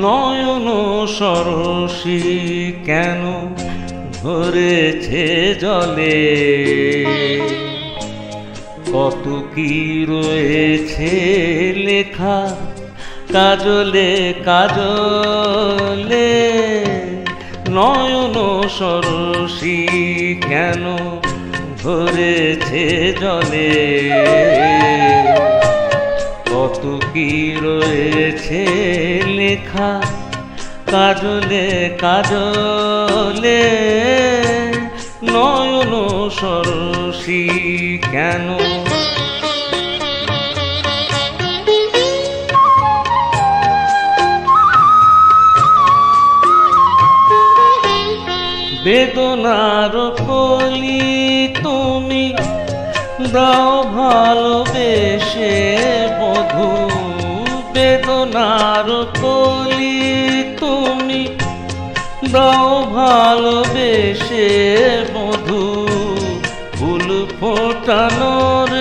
নয়ন সরসী কেন ভরেছে জলে, কত কি রয়েছে লেখা কাজলে কাজলে। নয়ন সরসী কেন ভরেছে জলে, কত কি রয়েছে লেখা কাজলে কাজলে। নয়ন সরসী কেন বেদনার কলি তুমি দাও ভালোবেসে বধূ, বেদনার কলি তুমি দাও ভালোবেসে বধূ। ফুল ফোটানোর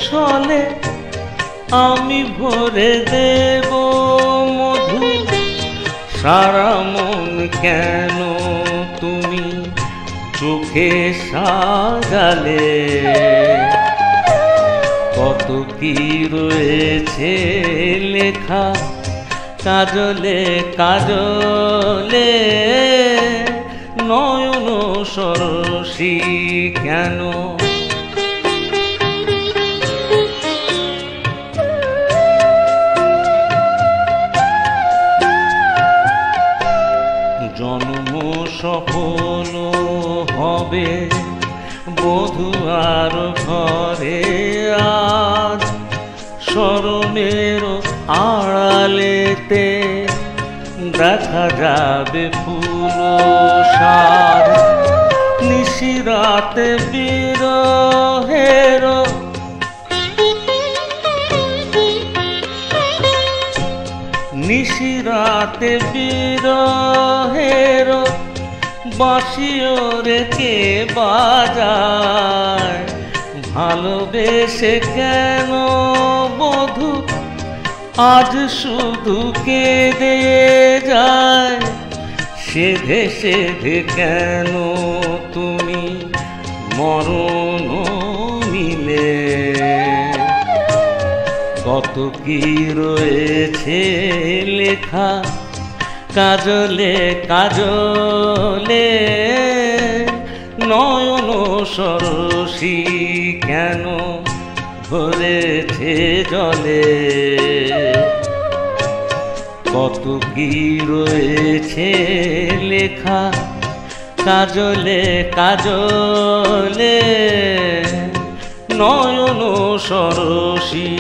ছলে আমি ভরে দেব মধু, সারা মন কেন তুমি চোখে সাজালে। কত কি রয়েছে লেখা কাজলে কাজলে। নয়ন সরসী কেন জন্ম সফল হবে বধূ আর ঘরে আজ, স্মরণের আড়ালেতে দেখা যাবে ফুল সার। নিশিরাতে বিরহের নিশিরাতে বিরহের বাঁশিও রেখে বাজায়। ভালোবেসে কেন বধূ আজ শুধু কেঁদে যায়, সেধে সেধে কেন তুমি মরণ মিলে। কত কি রয়েছে লেখা কাজলে কাজলে। নয়ন সরসী কেন ভরেছে জলে, কত কি রয়েছে লেখা কাজলে কাজলে। নয়ন সরসী।